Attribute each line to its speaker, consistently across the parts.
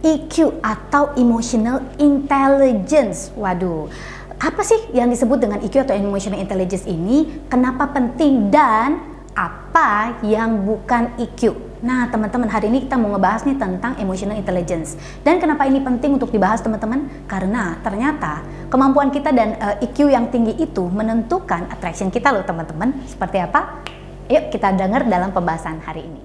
Speaker 1: EQ atau Emotional Intelligence. Waduh, apa sih yang disebut dengan EQ atau Emotional Intelligence ini? Kenapa penting dan apa yang bukan EQ? Nah teman-teman, hari ini kita mau ngebahas nih tentang Emotional Intelligence. Dan kenapa ini penting untuk dibahas teman-teman? Karena ternyata kemampuan kita dan EQ yang tinggi itu menentukan attraction kita loh teman-teman. Seperti apa? Yuk kita dengar dalam pembahasan hari ini.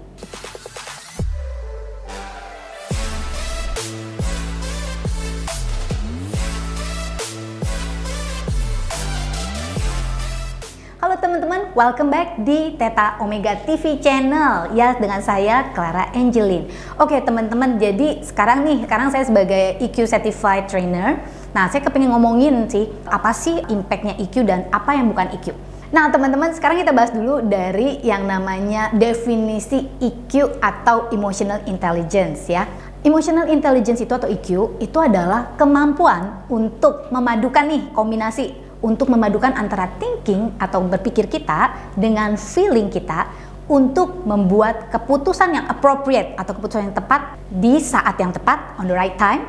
Speaker 1: Halo teman-teman, welcome back di Theta Omega TV channel ya, dengan saya Clara Angeline. Oke teman-teman, jadi sekarang saya sebagai EQ Certified Trainer. Nah saya kepingin ngomongin sih apa sih impactnya EQ dan apa yang bukan EQ. Nah teman-teman, sekarang kita bahas dulu dari yang namanya definisi EQ atau Emotional Intelligence ya. Emotional Intelligence itu atau EQ itu adalah kemampuan untuk memadukan kombinasi untuk memadukan antara thinking atau berpikir kita dengan feeling kita untuk membuat keputusan yang appropriate atau keputusan yang tepat di saat yang tepat, on the right time,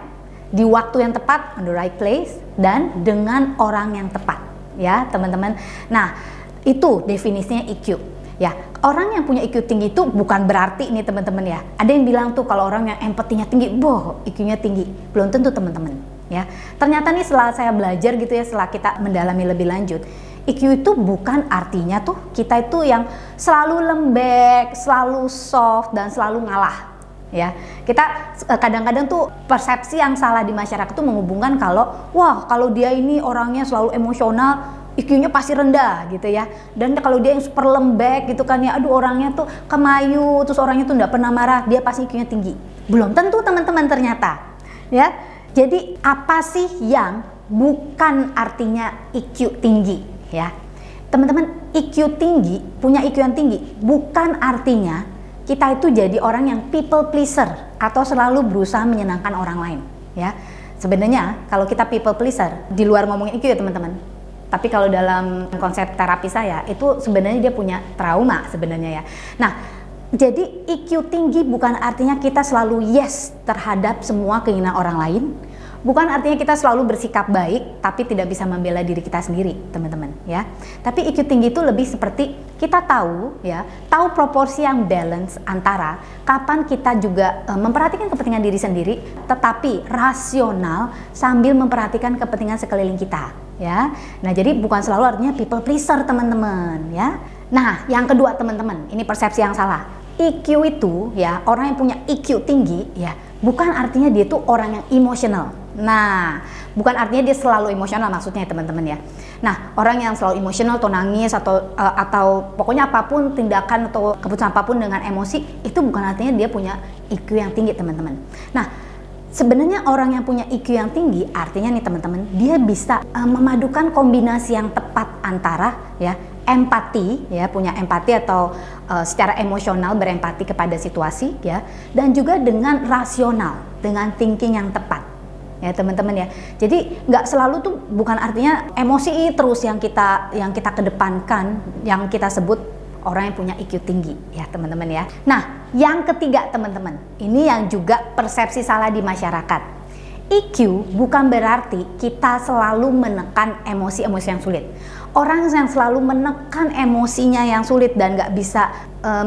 Speaker 1: di waktu yang tepat, on the right place, dan dengan orang yang tepat ya teman-teman. Nah itu definisinya EQ ya. Orang yang punya EQ tinggi itu bukan berarti nih teman-teman ya, ada yang bilang tuh kalau orang yang empatinya tinggi, EQ-nya tinggi. Belum tentu teman-teman ya. Ternyata nih setelah saya belajar gitu ya, setelah kita mendalami lebih lanjut, EQ itu bukan artinya tuh kita itu yang selalu lembek, selalu soft, dan selalu ngalah ya. Kita kadang-kadang tuh persepsi yang salah di masyarakat tuh menghubungkan kalau dia ini orangnya selalu emosional, EQ-nya pasti rendah gitu ya. Dan kalau dia yang super lembek gitu kan ya, orangnya tuh kemayu, terus orangnya tuh nggak pernah marah, dia pasti EQ-nya tinggi. Belum tentu teman-teman ternyata ya. Jadi apa sih yang bukan artinya EQ tinggi ya? Teman-teman, EQ tinggi, punya EQ yang tinggi bukan artinya kita itu jadi orang yang people pleaser atau selalu berusaha menyenangkan orang lain ya. Sebenarnya kalau kita people pleaser, di luar ngomongin EQ ya teman-teman, tapi kalau dalam konsep terapi saya itu sebenarnya dia punya trauma sebenarnya ya. Nah, jadi EQ tinggi bukan artinya kita selalu yes terhadap semua keinginan orang lain. Bukan artinya kita selalu bersikap baik tapi tidak bisa membela diri kita sendiri, teman-teman ya. Tapi EQ tinggi itu lebih seperti kita tahu proporsi yang balance antara kapan kita juga memperhatikan kepentingan diri sendiri tetapi rasional sambil memperhatikan kepentingan sekeliling kita ya. Nah, jadi bukan selalu artinya people pleaser, teman-teman ya. Nah, yang kedua teman-teman, ini persepsi yang salah. EQ itu ya, orang yang punya EQ tinggi ya, bukan artinya dia tuh orang yang emosional. Nah, bukan artinya dia selalu emosional maksudnya teman-teman ya. Nah, orang yang selalu emosional atau nangis atau pokoknya apapun tindakan atau keputusan apapun dengan emosi, itu bukan artinya dia punya EQ yang tinggi, teman-teman. Nah, sebenarnya orang yang punya EQ yang tinggi artinya nih teman-teman, dia bisa memadukan kombinasi yang tepat antara ya empati ya, punya empati atau secara emosional berempati kepada situasi ya, dan juga dengan rasional, dengan thinking yang tepat ya teman-teman ya. Jadi nggak selalu tuh, bukan artinya emosi terus yang kita kedepankan, yang kita sebut orang yang punya EQ tinggi ya teman-teman ya. Nah yang ketiga teman-teman, ini yang juga persepsi salah di masyarakat. EQ bukan berarti kita selalu menekan emosi-emosi yang sulit. Orang yang selalu menekan emosinya yang sulit dan nggak bisa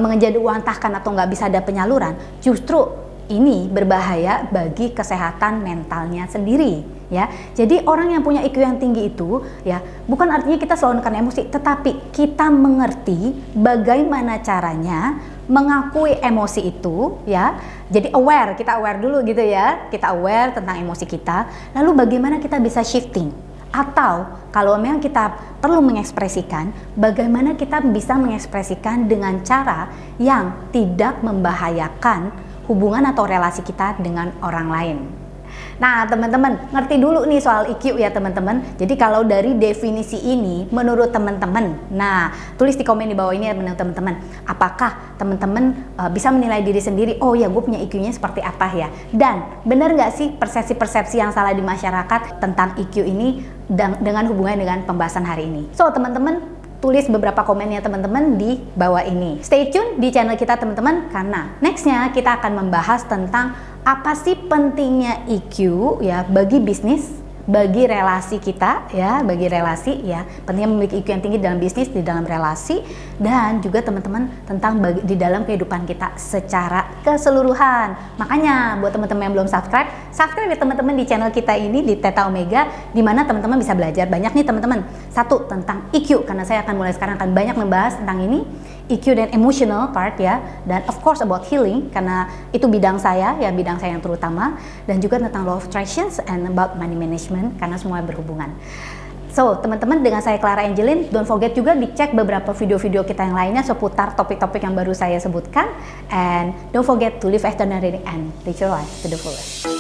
Speaker 1: menjadwalkan atau nggak bisa ada penyaluran, justru ini berbahaya bagi kesehatan mentalnya sendiri ya. Jadi orang yang punya EQ yang tinggi itu ya, bukan artinya kita selalu menekan emosi, tetapi kita mengerti bagaimana caranya mengakui emosi itu ya. Jadi kita aware dulu gitu ya, kita aware tentang emosi kita, lalu bagaimana kita bisa shifting, atau kalau memang kita perlu mengekspresikan, bagaimana kita bisa mengekspresikan dengan cara yang tidak membahayakan hubungan atau relasi kita dengan orang lain. Nah teman-teman, ngerti dulu nih soal EQ ya teman-teman. Jadi kalau dari definisi ini menurut teman-teman, nah tulis di komen di bawah ini ya menurut teman-teman, apakah teman-teman bisa menilai diri sendiri, oh ya gue punya EQ-nya seperti apa ya. Dan benar nggak sih persepsi-persepsi yang salah di masyarakat tentang EQ ini dengan hubungan dengan pembahasan hari ini. So teman-teman, tulis beberapa komennya teman-teman di bawah ini. Stay tune di channel kita teman-teman, karena nextnya kita akan membahas tentang apa sih pentingnya EQ ya bagi bisnis, bagi relasi kita ya, bagi relasi ya, pentingnya memiliki IQ yang tinggi dalam bisnis, di dalam relasi, dan juga teman-teman tentang di dalam kehidupan kita secara keseluruhan. Makanya buat teman-teman yang belum subscribe ya teman-teman di channel kita ini di Theta Omega, di mana teman-teman bisa belajar banyak nih teman-teman. Satu, tentang EQ, karena saya akan mulai sekarang akan banyak membahas tentang ini, EQ dan emotional part ya, dan of course about healing karena itu bidang saya ya, bidang saya yang terutama, dan juga tentang law of attractions and about money management karena semua berhubungan. So teman-teman, dengan saya Clara Angeline, don't forget juga dicek beberapa video-video kita yang lainnya seputar topik-topik yang baru saya sebutkan, and don't forget to live extraordinary and live your life to the fullest.